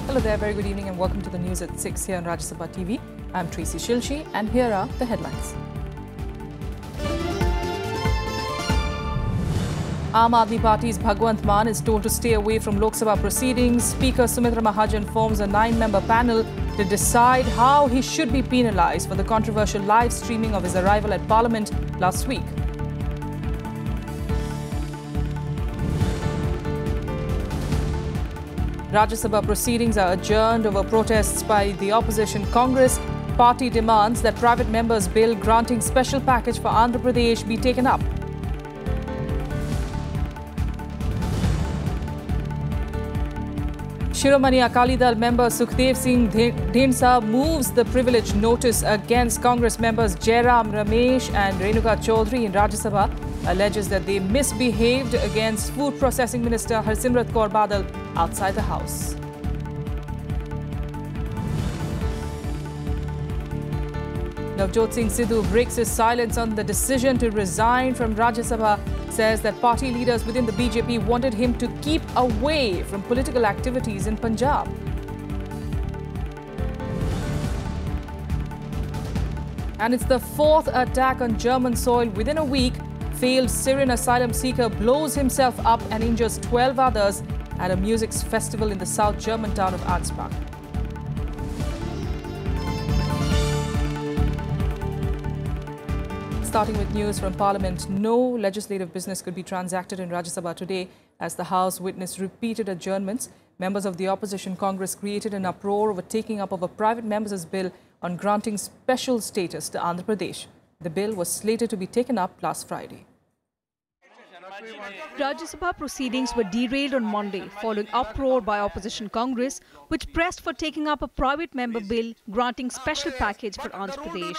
Hello there, very good evening and welcome to the news at 6 here on Rajya Sabha TV. I'm Tracy Shilshi and here are the headlines. Aam Aadmi Party's Bhagwant Mann is told to stay away from Lok Sabha proceedings. Speaker Sumitra Mahajan forms a 9-member panel to decide how he should be penalised for the controversial live streaming of his arrival at Parliament last week. Rajya Sabha proceedings are adjourned over protests by the opposition Congress. Party demands that private members' bill granting special package for Andhra Pradesh be taken up. Shiromani Akali Dal member Sukhdev Singh Dhindsa moves the privilege notice against Congress members Jairam Ramesh and Renuka Chaudhary in Rajya Sabha, alleges that they misbehaved against Food Processing Minister Harsimrat Kaur Badal outside the House. Navjot Singh Sidhu breaks his silence on the decision to resign from Rajya Sabha, says that party leaders within the BJP wanted him to keep away from political activities in Punjab. And it's the fourth attack on German soil within a week. Failed Syrian asylum seeker blows himself up and injures 12 others at a music festival in the South German town of Ansbach. Starting with news from Parliament, no legislative business could be transacted in Rajya Sabha today as the House witnessed repeated adjournments. Members of the opposition Congress created an uproar over taking up of a private member's bill on granting special status to Andhra Pradesh. The bill was slated to be taken up last Friday. Rajya Sabha proceedings were derailed on Monday following uproar by opposition Congress, which pressed for taking up a private member bill granting special package for Andhra Pradesh.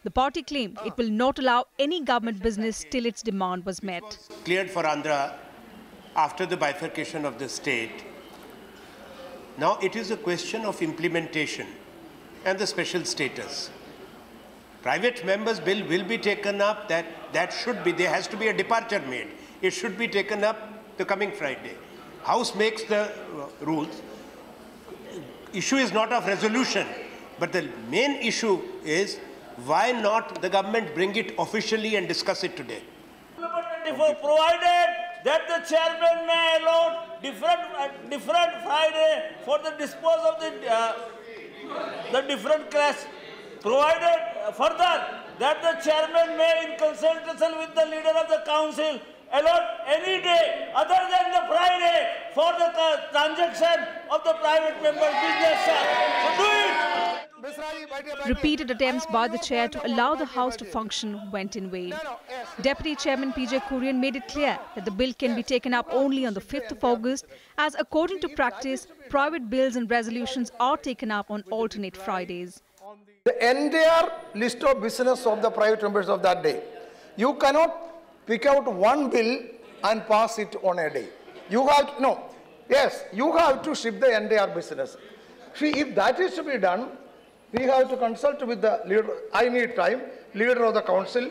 The party claimed it will not allow any government business till its demand was met. Cleared for Andhra after the bifurcation of the state. Now it is a question of implementation and the special status. Private members' bill will be taken up. That should be. There has to be a departure made. It should be taken up the coming Friday. House makes the rules. Issue is not of resolution, but the main issue is why not the government bring it officially and discuss it today. Provided that the chairman may allow different Friday for the dispose of the different class. Provided further that the chairman may, in consultation with the leader of the council, allot any day other than the Friday for the transaction of the private member business. So do it. Repeated attempts by the chair to allow the House to function went in vain. Deputy Chairman PJ Kurian made it clear that the bill can be taken up only on the 5th of August, as according to practice, private bills and resolutions are taken up on alternate Fridays. The entire list of business of the private members of that day. You cannot pick out one bill and pass it on a day. You have to shift the entire business. See, if that is to be done, we have to consult with the leader. I need time. Leader of the council,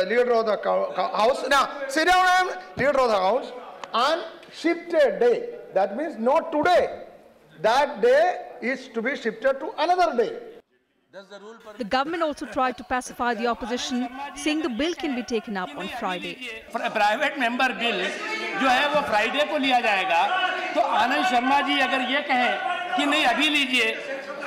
leader of the house. Now, sit down, leader of the house, and shift a day. That means not today. That day is to be shifted to another day. The government also tried to pacify the opposition, saying the bill can be taken up on Friday. Private member bill जो है वो Friday को लिया जाएगा, तो आनंद शर्मा जी अगर ये कहें कि नहीं अभी लीजिए,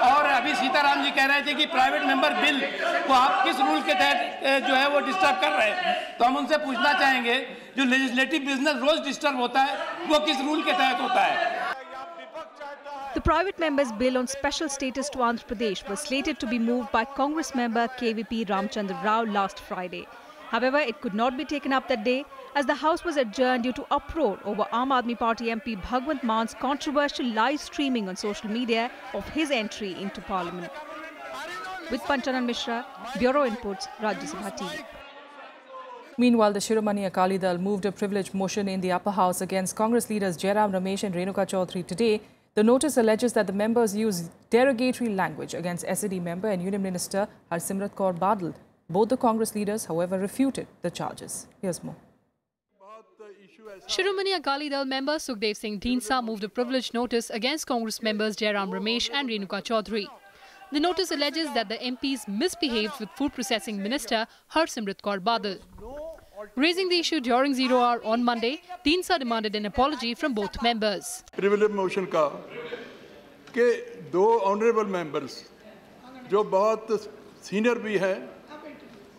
और अभी सीताराम जी कह रहे थे कि प्राइवेट मेंबर बिल को आप किस रूल के तहत जो है वो डिस्टर्ब कर रहे हैं, तो हम उनसे पूछना चाहेंगे जो लेजिस्लेटिव बिजनेस रोज डिस्टर्ब होता है वो किस रूल के तहत होता है. The private member's bill on special status to Andhra Pradesh was slated to be moved by Congress member KVP Ramchandra Rao last Friday. However, it could not be taken up that day as the House was adjourned due to uproar over Aam Aadmi Party MP Bhagwant Mann's controversial live streaming on social media of his entry into Parliament. With Panchanan Mishra, Bureau Inputs, Rajya Sabha TV. Meanwhile, the Shiromani Akali Dal moved a privilege motion in the upper house against Congress leaders Jairam Ramesh and Renuka Chaudhary today. The notice alleges that the members used derogatory language against SED member and Union Minister Harsimrat Kaur Badal. Both the Congress leaders, however, refuted the charges. Here's more. Shiromani Akali Dal member Sukhdev Singh Dhinsa moved a privilege notice against Congress members Jairam Ramesh and Renuka Chaudhary. The notice alleges that the MPs misbehaved with Food Processing Minister Harsimrat Kaur Badal. Raising the issue during 0 hour on Monday, Dhinsa demanded an apology from both members. Privilege motion का कि दो honourable members जो बहुत senior भी है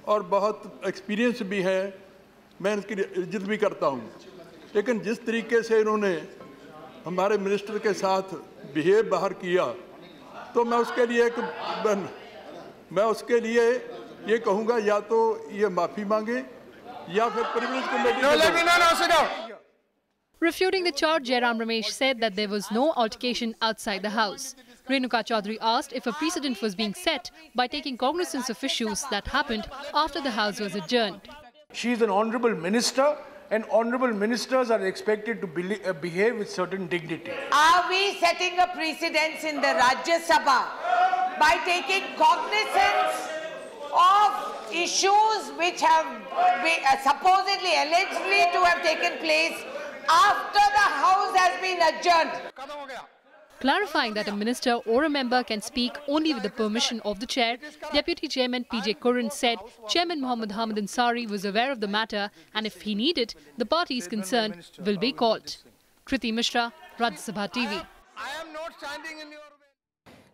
और बहुत experience भी है, मैं इसकी इज्जत भी करता हूँ, लेकिन जिस तरीके से इन्होंने हमारे मिनिस्टर के साथ बिहेव बाहर किया, तो मैं उसके लिए ये कहूँगा या तो ये माफ़ी मांगे या फिर privilege committee. Refuting the charge, Jairam Ramesh said that there was no altercation outside the house. Renuka Chaudhary asked if a precedent was being set by taking cognizance of issues that happened after the house was adjourned. She is an honourable minister, and honourable ministers are expected to behave with certain dignity. Are we setting a precedence in the Rajya Sabha by taking cognizance of issues which have supposedly, allegedly to have taken place after the house has been adjourned? Clarifying that a minister or a member can speak only with the permission of the chair, Deputy Chairman P.J. Curran said Chairman Muhammad Hamid Ansari was aware of the matter and if he needed, the parties concerned will be called. Kriti Mishra, Rajya Sabha TV.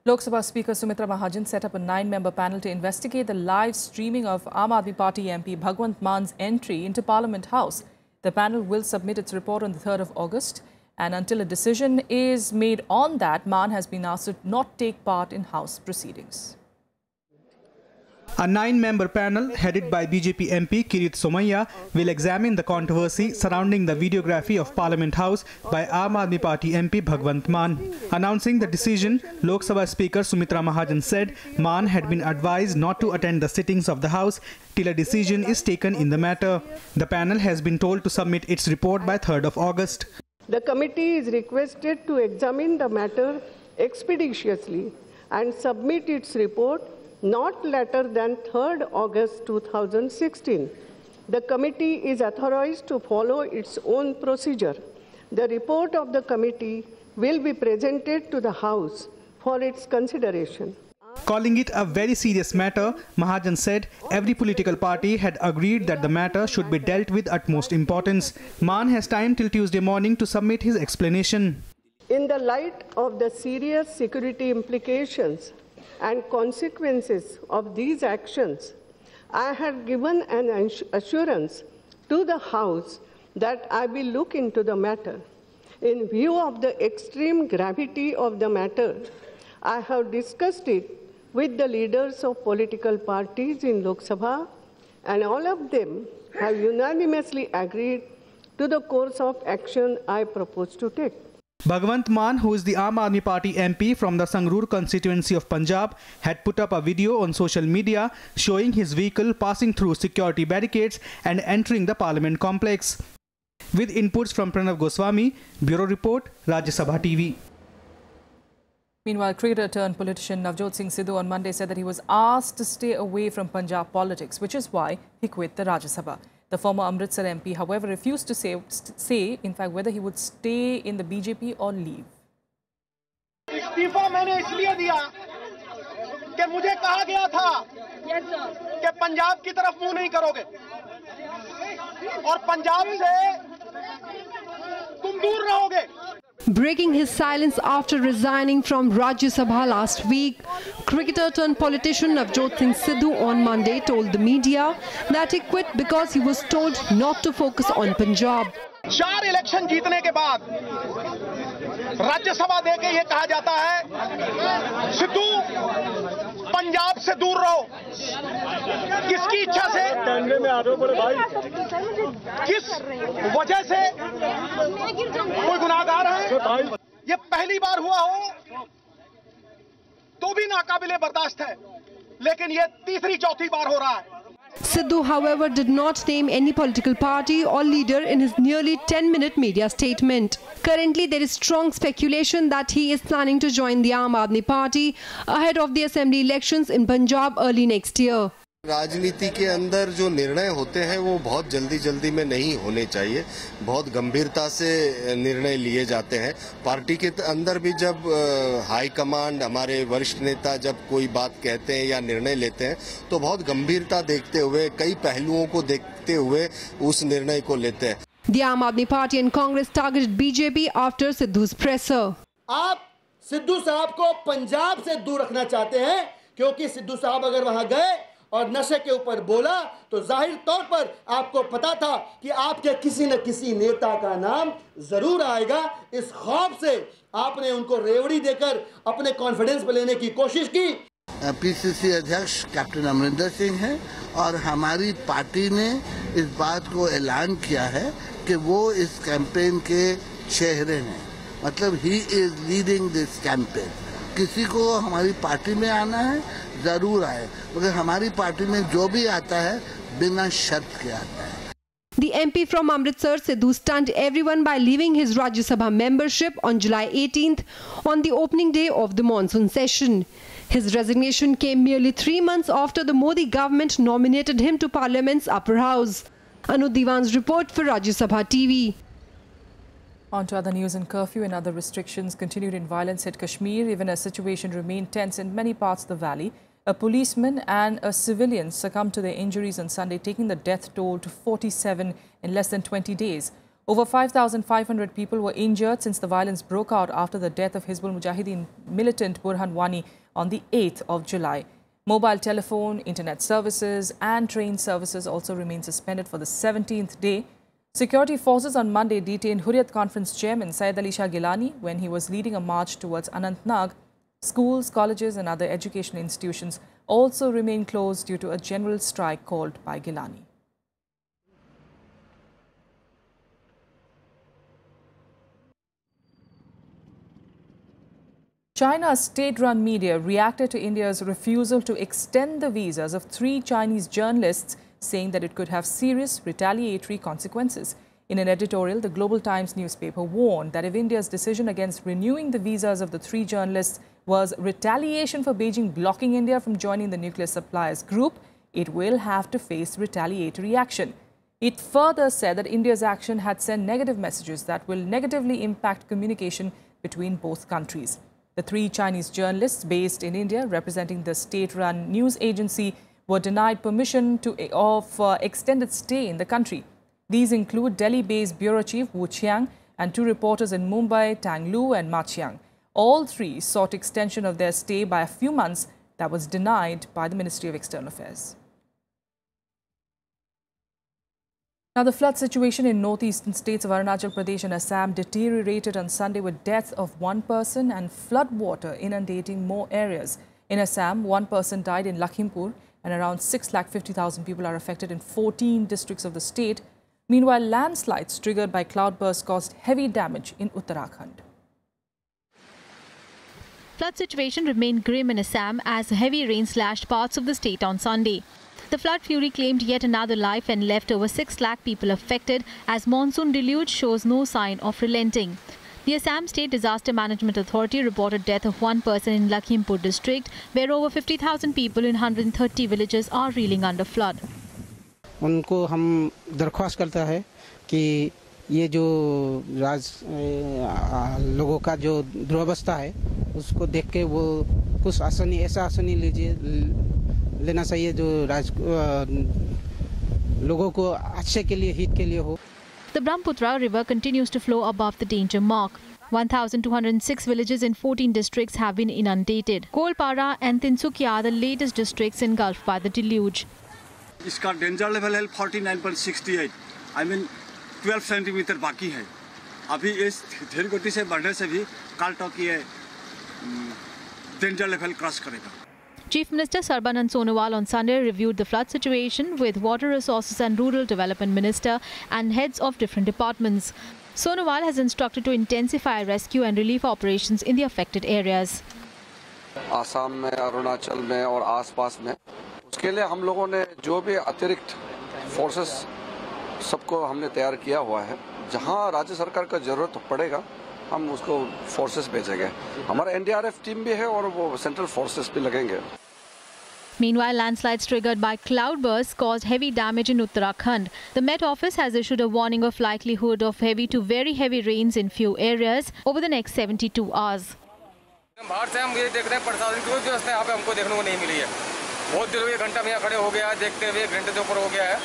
Lok Sabha Speaker Sumitra Mahajan set up a 9-member panel to investigate the live streaming of Aam Aadmi Party MP Bhagwant Man's entry into Parliament House. The panel will submit its report on the 3rd of August. And until a decision is made on that, Man has been asked to not take part in House proceedings. A 9-member panel headed by BJP MP Kirit Somaiya will examine the controversy surrounding the videography of Parliament House by Aam Aadmi Party MP Bhagwant Man. Announcing the decision, Lok Sabha Speaker Sumitra Mahajan said Man had been advised not to attend the sittings of the House till a decision is taken in the matter. The panel has been told to submit its report by 3rd of August. The committee is requested to examine the matter expeditiously and submit its report not later than 3rd August 2016. The committee is authorized to follow its own procedure. The report of the committee will be presented to the House for its consideration. Calling it a very serious matter, Mahajan said every political party had agreed that the matter should be dealt with utmost importance. Man has time till Tuesday morning to submit his explanation. In the light of the serious security implications and consequences of these actions, I have given an assurance to the House that I will look into the matter. In view of the extreme gravity of the matter, I have discussed it with the leaders of political parties in Lok Sabha, and all of them have unanimously agreed to the course of action I propose to take. Bhagwant Man, who is the Aam Aadmi Party MP from the Sangrur constituency of Punjab, had put up a video on social media showing his vehicle passing through security barricades and entering the Parliament complex. With inputs from Pranav Goswami, Bureau Report, Rajya Sabha TV. Meanwhile, cricketer turned politician Navjot Singh Sidhu on Monday said that he was asked to stay away from Punjab politics, which is why he quit the Rajya Sabha. The former Amritsar MP, however, refused to say in fact, whether he would stay in the BJP or leave. इस्तीफा मैंने इसलिए दिया कि मुझे कहा गया था कि पंजाब की तरफ मुंह नहीं करोगे और पंजाब से तुम दूर रहोगे. Breaking his silence after resigning from Rajya Sabha last week, cricketer turned politician Navjot Singh Sidhu on Monday told the media that he quit because he was told not to focus on Punjab. 4 election जीतने के बाद राज्य सभा देके ये कहा जाता है सिद्धू पंजाब से दूर रहो. किसकी इच्छा से, किस वजह से, कोई गुनाहगार है? ये पहली बार हुआ हो तो भी नाकाबिले बर्दाश्त है, लेकिन ये तीसरी चौथी बार हो रहा है. Sidhu, however, did not name any political party or leader in his nearly 10-minute media statement. Currently, there is strong speculation that he is planning to join the Aam Aadmi Party ahead of the assembly elections in Punjab early next year. राजनीति के अंदर जो निर्णय होते हैं वो बहुत जल्दी में नहीं होने चाहिए, बहुत गंभीरता से निर्णय लिए जाते हैं। पार्टी के अंदर भी जब हाई कमांड, हमारे वरिष्ठ नेता जब कोई बात कहते हैं या निर्णय लेते हैं तो बहुत गंभीरता देखते हुए, कई पहलुओं को देखते हुए उस निर्णय को लेते हैं। The Aam Aadmi Party and Congress targeted BJP after Sidhu's presser. आप सिद्धू साहब को पंजाब से दूर रखना चाहते हैं क्योंकि सिद्धू साहब अगर वहां गए और नशे के ऊपर बोला तो जाहिर तौर पर आपको पता था कि आपके किसी न किसी नेता का नाम जरूर आएगा। इस खौफ से आपने उनको रेवड़ी देकर अपने कॉन्फिडेंस पे लेने की कोशिश की। पीसीसी अध्यक्ष कैप्टन अमरिंदर सिंह हैं और हमारी पार्टी ने इस बात को ऐलान किया है कि वो इस कैंपेन के चेहरे हैं, मतलब he is leading this campaign. किसी को हमारी पार्टी में आना है जरूर आए, मगर हमारी पार्टी में जो भी आता है बिना शर्त के आता है। The MP from Amritsar, Sidhu, stunned everyone by leaving his Rajya Sabha membership on July 18th on the opening day of the monsoon session. His resignation came merely 3 months after the Modi government nominated him to Parliament's upper house. Anu Diwan's report for Rajya Sabha TV. On to other news. And curfew and other restrictions continued in violence hit Kashmir, even as situation remained tense in many parts of the valley. A policeman and a civilian succumbed to their injuries on Sunday, taking the death toll to 47 in less than 20 days. Over 5,500 people were injured since the violence broke out after the death of Hizbul Mujahideen militant Burhan Wani on the 8th of July. Mobile telephone, internet services and train services also remain suspended for the 17th day. Security forces on Monday detained Hurriyat Conference chairman Syed Ali Shah Gilani when he was leading a march towards Anantnag. Schools, colleges and other educational institutions also remain closed due to a general strike called by Gilani. China's state-run media reacted to India's refusal to extend the visas of 3 Chinese journalists, saying that it could have serious retaliatory consequences. In an editorial, the Global Times newspaper warned that if India's decision against renewing the visas of the 3 journalists was retaliation for Beijing blocking India from joining the nuclear suppliers group, it will have to face retaliatory action. It further said that India's action had sent negative messages that will negatively impact communication between both countries. The 3 Chinese journalists based in India representing the state-run news agency were denied permission of extended stay in the country. These include Delhi-based Bureau Chief Wu Qiang and 2 reporters in Mumbai, Tang Lu and Ma Qiang. All 3 sought extension of their stay by a few months that was denied by the Ministry of External Affairs. Now, the flood situation in northeastern states of Arunachal Pradesh and Assam deteriorated on Sunday with death of 1 person and flood water inundating more areas. In Assam, 1 person died in Lakhimpur and around 650,000 people are affected in 14 districts of the state. Meanwhile, landslides triggered by cloudbursts caused heavy damage in Uttarakhand. Flood situation remained grim in Assam as heavy rain slashed parts of the state on Sunday. The flood fury claimed yet another life and left over 6 lakh people affected as monsoon deluge shows no sign of relenting. The Assam State Disaster Management Authority reported death of 1 person in Lakhimpur district, where over 50,000 people in 130 villages are reeling under flood. उनको हम दरख्वास्त करता है कि ये जो लोगों का जो दुरावस्था है उसको देख के वो कुछ ऐसा आसनी लेना चाहिए जो लोगों को अच्छे के लिए, हित के लिए हो. The Brahmaputra River continues to flow above the danger mark. 1,206 villages in 14 districts have been inundated. Kolpara and Tinsukia are the latest districts engulfed by the deluge. इसका डेंजर लेवल है 49.68, I mean 12 सेंटीमीटर बाकी है. अभी इस धीर गति से बढ़ने से भी कल तक ये डेंजर लेवल क्रॉस करेगा. Chief Minister Sarbanand Sonowal on Sunday reviewed the flood situation with Water Resources and Rural Development Minister and heads of different departments. Sonowal has instructed to intensify rescue and relief operations in the affected areas. Assam में, अरुणाचल में और आसपास में उसके लिए हम लोगों ने जो भी अतिरिक्त फोर्सेस सबको हमने तैयार किया हुआ है. जहां राज्य सरकार का जरूरत पड़ेगा हम उसको फोर्सेस भेजेंगे. हमारा एनडीआरएफ टीम भी है और वो सेंट्रल फोर्सेस भी लगेंगे. Meanwhile, landslides triggered by cloudbursts caused heavy damage in Uttarakhand. The Met Office has issued a warning of likelihood of heavy to very heavy rains in few areas over the next 72 hours. बाहर से हम ये देख रहे हैं प्रशासन की व्यवस्था यहाँ पे हमको देखने को नहीं मिली है। बहुत देर हुई, घंटा में यहाँ खड़े हो गया है, देखते हुए घंटे से ऊपर हो गया है,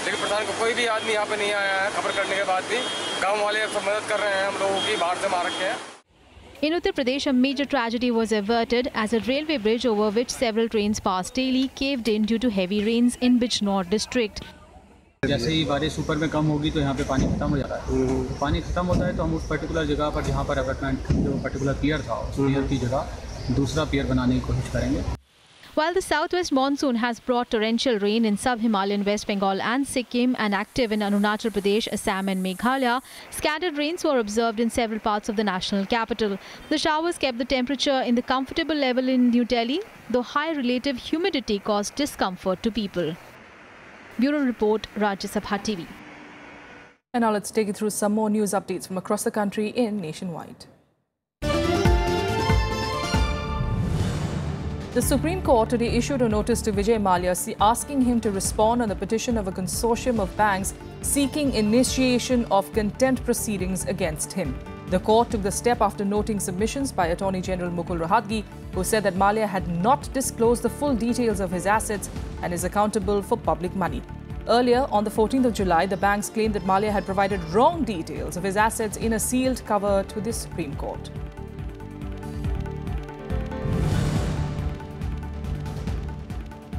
लेकिन प्रशासन को कोई भी आदमी यहाँ पे नहीं आया है। खबर करने के बाद भी गाँव वाले सब मदद कर रहे हैं हम लोगों की, बाहर से मार रखे हैं। In Uttar Pradesh, a major tragedy was averted as a railway bridge over which several trains passed daily caved in due to heavy rains in Bijnor district. जैसे ही बारिश ऊपर में कम होगी तो यहाँ पे पानी खत्म हो जाता है। पानी खत्म होता है तो हम उस पर्टिकुलर जगह पर जहाँ पर अवेटमेंट जो पर्टिकुलर पियर था उस पियर की जगह दूसरा पियर बनाने की कोशिश करेंगे। While the southwest monsoon has brought torrential rain in sub-Himalayan West Bengal and Sikkim and active in Arunachal Pradesh, Assam and Meghalaya, scattered rains were observed in several parts of the national capital. The showers kept the temperature in the comfortable level in New Delhi, though high relative humidity caused discomfort to people. Bureau Report, Rajya Sabha TV. And now let's take you through some more news updates from across the country in Nationwide. The Supreme Court today issued a notice to Vijay Mallya asking him to respond on the petition of a consortium of banks seeking initiation of contempt proceedings against him. The court took the step after noting submissions by Attorney General Mukul Rohatgi, who said that Mallya had not disclosed the full details of his assets and is accountable for public money. Earlier, on the 14th of July, the banks claimed that Mallya had provided wrong details of his assets in a sealed cover to the Supreme Court.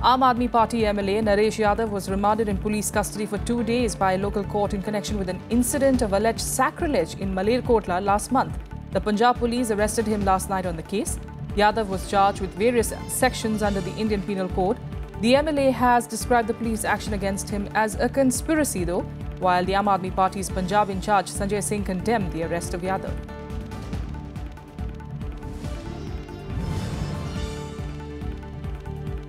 Aam Aadmi Party MLA Naresh Yadav was remanded in police custody for 2 days by a local court in connection with an incident of alleged sacrilege in Malerkotla last month. The Punjab police arrested him last night on the case. Yadav was charged with various sections under the Indian Penal Code. The MLA has described the police action against him as a conspiracy though, while the Aam Aadmi Party's Punjab in charge Sanjay Singh condemned the arrest of Yadav.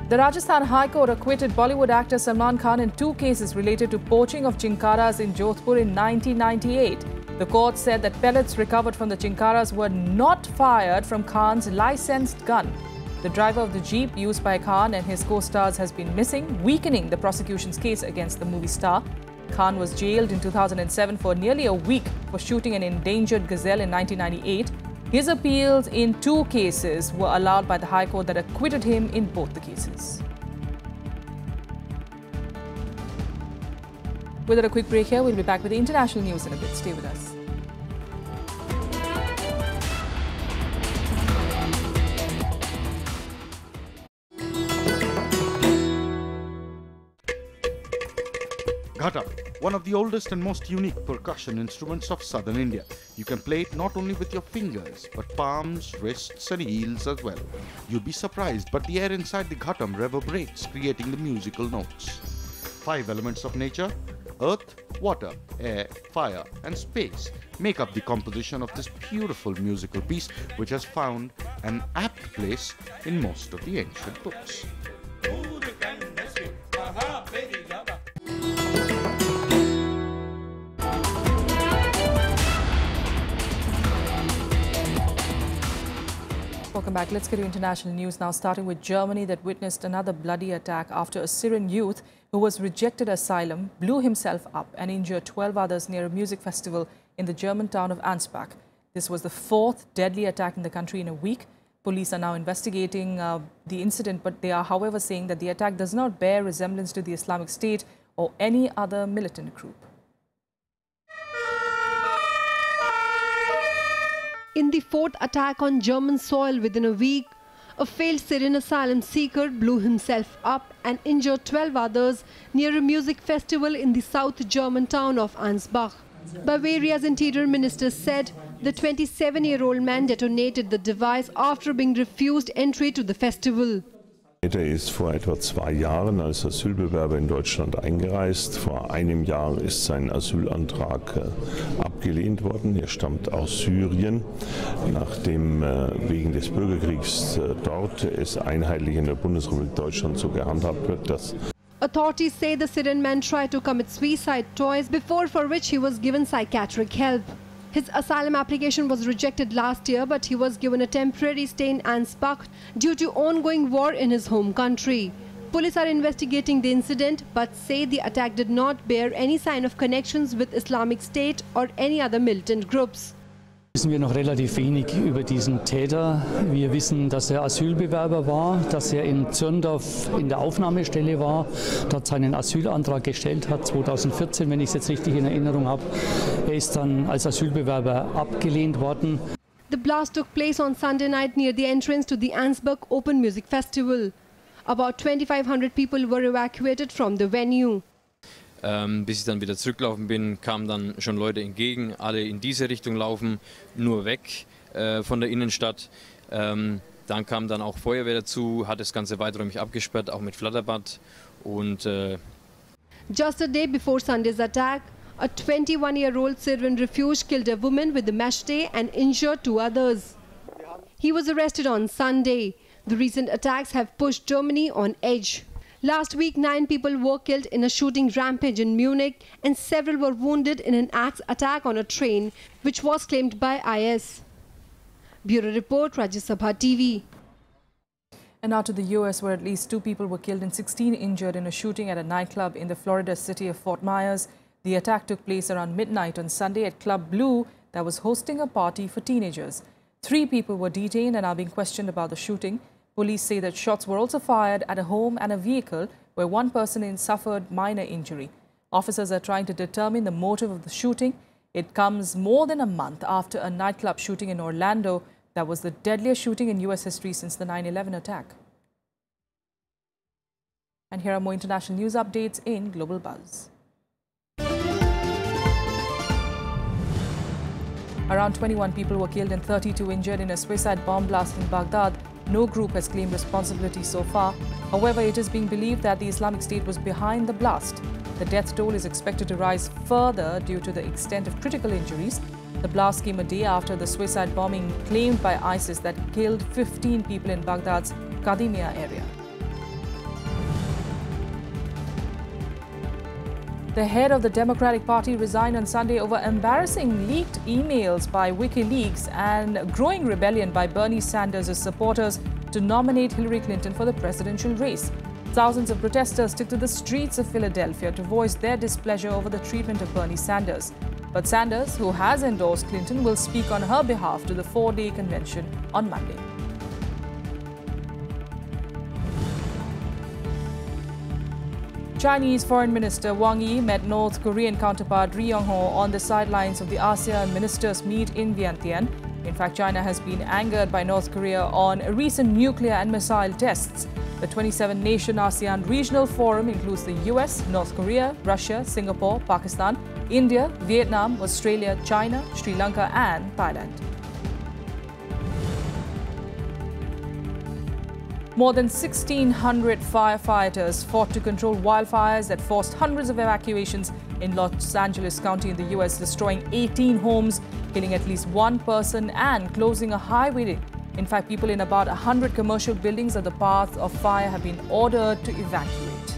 The Rajasthan High Court acquitted Bollywood actor Salman Khan in 2 cases related to poaching of chinkaras in Jodhpur in 1998. The court said that pellets recovered from the chinkaras were not fired from Khan's licensed gun. The driver of the jeep used by Khan and his co-stars has been missing, weakening the prosecution's case against the movie star. Khan was jailed in 2007 for nearly a week for shooting an endangered gazelle in 1998. His appeals in 2 cases were allowed by the High Court that acquitted him in both the cases. Without a quick break here, we'll be back with the international news in a bit. Stay with us. Ghata, one of the oldest and most unique percussion instruments of southern India. You can play it not only with your fingers, but palms, wrists and heels as well. You'll be surprised, but the air inside the ghatam reverberates, creating the musical notes. 5 elements of nature, earth, water, air, fire and space make up the composition of this beautiful musical piece, which has found an apt place in most of the ancient books. Welcome back. Let's get to international news now, starting with Germany that witnessed another bloody attack after a Syrian youth who was rejected asylum blew himself up and injured 12 others near a music festival in the German town of Ansbach. This was the 4th deadly attack in the country in a week. Police are now investigating the incident, but they are, however, saying that the attack does not bear resemblance to the Islamic State or any other militant group. In the 4th attack on German soil within a week, a failed Syrian asylum seeker blew himself up and injured 12 others near a music festival in the South German town of Ansbach. Bavaria's interior minister said the 27-year-old man detonated the device after being refused entry to the festival. Er ist vor etwa 2 Jahren als Asylbewerber in Deutschland eingereist. Vor einem Jahr ist sein Asylantrag abgelehnt worden. Er stammt aus Syrien, nachdem wegen des Bürgerkriegs dort es einheitlich in der Bundesrepublik Deutschland so gehandhabt wird, dass Authorities say the Syrian man tried to commit suicide twice before, for which he was given psychiatric help. His asylum application was rejected last year, but he was given a temporary stay in Ansbach due to ongoing war in his home country. police are investigating the incident but say the attack did not bear any sign of connections with Islamic State or any other militant groups. Wissen wir noch relativ wenig über diesen Täter. Wir wissen, dass er Asylbewerber war, dass er in Zürndorf in der Aufnahmestelle war, dort seinen Asylantrag gestellt hat, 2014, wenn ich es jetzt richtig in Erinnerung habe. Er ist dann als Asylbewerber abgelehnt worden. The blast took place on Sunday night near the entrance to the Ansbach Open Music Festival. About 2,500 people were evacuated from the venue. Bis ich dann wieder zurückgelaufen bin, kamen dann schon Leute entgegen, alle in diese Richtung laufen, nur weg von der Innenstadt. Dann kam dann auch Feuerwehr dazu, hat das Ganze weiträumig abgesperrt, auch mit Flatterband. Und Just a day before Sunday's attack, a 21-year-old Syrian refugee killed a woman with a machete and injured 2 others. He was arrested on Sunday. The recent attacks have pushed Germany on edge. Last week, 9 people were killed in a shooting rampage in Munich and several were wounded in an axe attack on a train, which was claimed by IS. Bureau Report, Rajya Sabha TV. And now to the US, where at least 2 people were killed and 16 injured in a shooting at a nightclub in the Florida city of Fort Myers. The attack took place around midnight on Sunday at Club Blue that was hosting a party for teenagers. 3 people were detained and are being questioned about the shooting. Police say that shots were also fired at a home and a vehicle where 1 person suffered minor injury. Officers are trying to determine the motive of the shooting. It comes more than a month after a nightclub shooting in Orlando that was the deadliest shooting in US history since the 9/11 attack. And here are more international news updates in Global Buzz. Around 21 people were killed and 32 injured in a suicide bomb blast in Baghdad. No group has claimed responsibility so far. However, it is being believed that the Islamic State was behind the blast. The death toll is expected to rise further due to the extent of critical injuries. The blast came a day after the suicide bombing claimed by ISIS that killed 15 people in Baghdad's Kadhimiya area. The head of the Democratic Party resigned on Sunday over embarrassing leaked emails by WikiLeaks and growing rebellion by Bernie Sanders' supporters to nominate Hillary Clinton for the presidential race. Thousands of protesters took to the streets of Philadelphia to voice their displeasure over the treatment of Bernie Sanders. But Sanders, who has endorsed Clinton, will speak on her behalf to the 4-day convention on Monday. Chinese Foreign Minister Wang Yi met North Korean counterpart Ri Yong Ho on the sidelines of the ASEAN ministers' meet in Vientiane. In fact, China has been angered by North Korea on recent nuclear and missile tests. The 27-nation ASEAN Regional Forum includes the US, North Korea, Russia, Singapore, Pakistan, India, Vietnam, Australia, China, Sri Lanka and Thailand. More than 1,600 firefighters fought to control wildfires that forced hundreds of evacuations in Los Angeles County in the US, destroying 18 homes, killing at least 1 person and closing a highway. In fact, people in about 100 commercial buildings at the path of fire have been ordered to evacuate.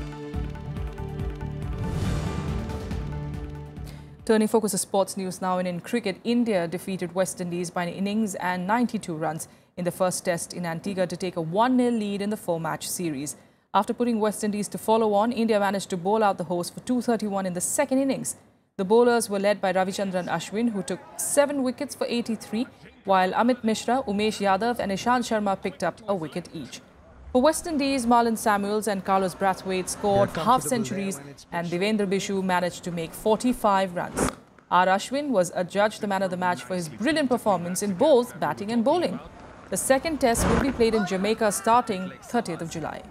Turning focus to sports news now, and in cricket, India defeated West Indies by an innings and 92 runs in the first test in Antigua to take a 1-0 lead in the 4-match series. After putting West Indies to follow on, India managed to bowl out the hosts for 231 in the second innings. The bowlers were led by Ravichandran Ashwin, who took 7 wickets for 83, while Amit Mishra, Umesh Yadav and Ishant Sharma picked up a wicket each. For West Indies, Marlon Samuels and Carlos Brathwaite scored half-centuries and Devendra Bishu managed to make 45 runs. R. Ashwin was adjudged the man of the match for his brilliant performance in both batting and bowling. The second test will be played in Jamaica starting 30th of July.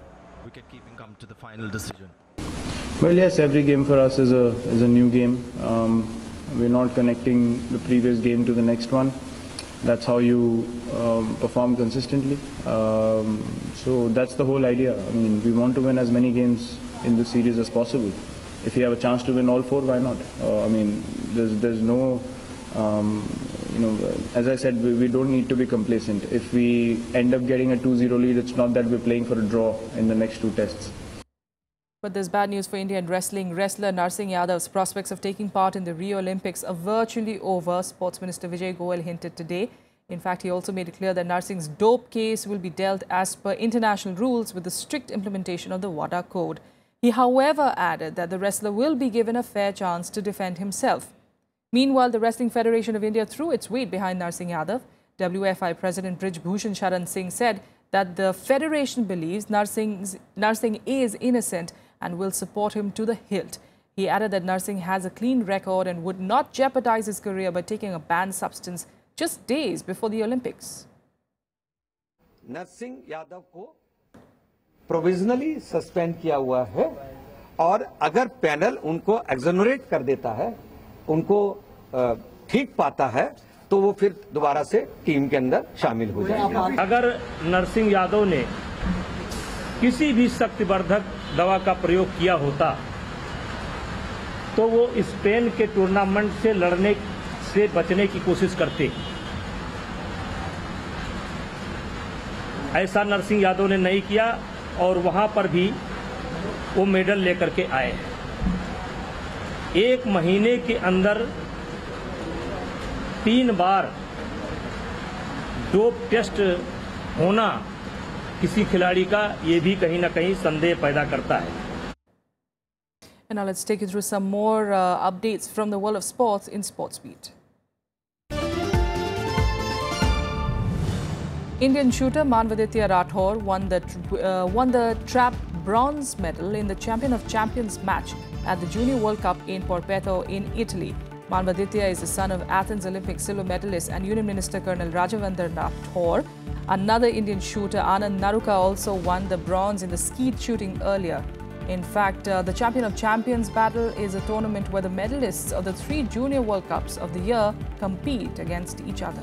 Wicket-keeping come to the final decision. Well, yes, every game for us is a new game. We're not connecting the previous game to the next one. That's how you perform consistently. So that's the whole idea. I mean, we want to win as many games in the series as possible. If you have a chance to win all 4, why not? I mean, there's no, as I said, we don't need to be complacent. If we end up getting a 2-0 lead, it's not that we're playing for a draw in the next 2 tests. But there's bad news for Indian wrestling. Wrestler Narsingh Yadav's prospects of taking part in the Rio Olympics are virtually over, Sports Minister Vijay Goel hinted today. In fact, he also made it clear that Narsingh's dope case will be dealt as per international rules with the strict implementation of the WADA code. He, however, added that the wrestler will be given a fair chance to defend himself. Meanwhile, the Wrestling Federation of India threw its weight behind Narsingh Yadav. WFI President Brij Bhushan Sharan Singh said that the federation believes Narsingh is innocent and will support him to the hilt. He added that Narsingh has a clean record and would not jeopardize his career by taking a banned substance just days before the Olympics. Narasimha Yadav को provisionally suspend किया हुआ है और अगर panel उनको exonerate कर देता है, उनको ठीक पाता है, तो वो फिर दोबारा से टीम के अंदर शामिल हो जाएंगे। अगर नरसिंह यादव ने किसी भी शक्तिवर्धक दवा का प्रयोग किया होता तो वो स्पेन के टूर्नामेंट से लड़ने से बचने की कोशिश करते। ऐसा नरसिंह यादव ने नहीं किया और वहां पर भी वो मेडल लेकर के आए। 1 महीने के अंदर 3 बार डोप टेस्ट होना किसी खिलाड़ी का ये भी कहीं ना कहीं संदेह पैदा करता है। And now let's take you through some more updates from the world of sports in SportsBeat. Indian shooter Manvaditya Rathore won the trap bronze medal in the Champion of Champions match at the Junior World Cup in Porpeto in Italy. Manvaditya is the son of Athens Olympic silver medalist and Union Minister Colonel Rajavardhan Rathore. Another Indian shooter, Anand Naruka, also won the bronze in the skeet shooting earlier. In fact, the Champion of Champions battle is a tournament where the medalists of the 3 Junior World Cups of the year compete against each other.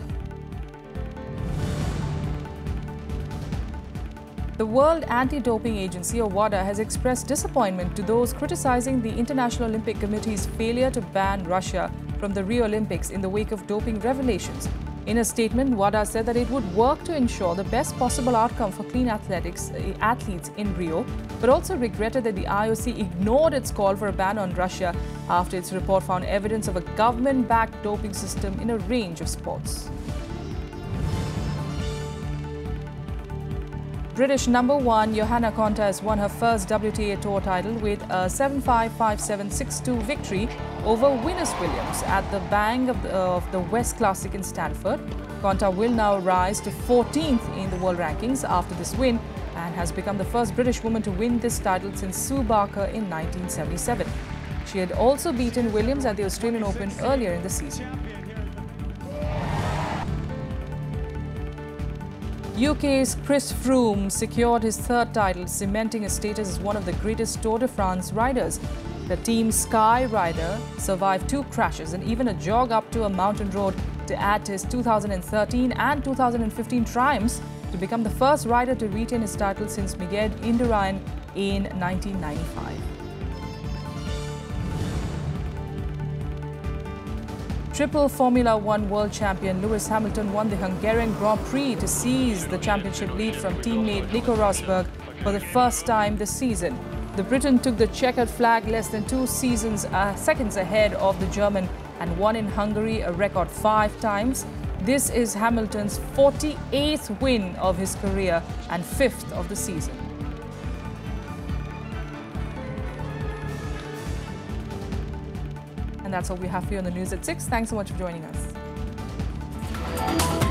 The World Anti-Doping Agency, or WADA, has expressed disappointment to those criticizing the International Olympic Committee's failure to ban Russia from the Rio Olympics in the wake of doping revelations. In a statement, WADA said that it would work to ensure the best possible outcome for clean athletes in Rio, but also regretted that the IOC ignored its call for a ban on Russia after its report found evidence of a government-backed doping system in a range of sports. British number 1 Johanna Konta has won her first WTA Tour title with a 7-5, 5-7, 6-2 victory over Venus Williams at the Bang of the West Classic in Stanford. Konta will now rise to 14th in the world rankings after this win and has become the first British woman to win this title since Sue Barker in 1977. She had also beaten Williams at the Australian Open earlier in the season. UK's Chris Froome secured his 3rd title, cementing his status as one of the greatest Tour de France riders. The Team Sky rider survived 2 crashes and even a jog up to a mountain road to add to his 2013 and 2015 triumphs to become the first rider to retain his title since Miguel Indurain in 1995. Triple Formula One world champion Lewis Hamilton won the Hungarian Grand Prix to seize the championship lead from teammate Nico Rosberg for the first time this season. The Briton took the checkered flag less than 2 seconds ahead of the German and won in Hungary a record 5 times. This is Hamilton's 48th win of his career and 5th of the season. And that's all we have for you on the news at 6. Thanks so much for joining us.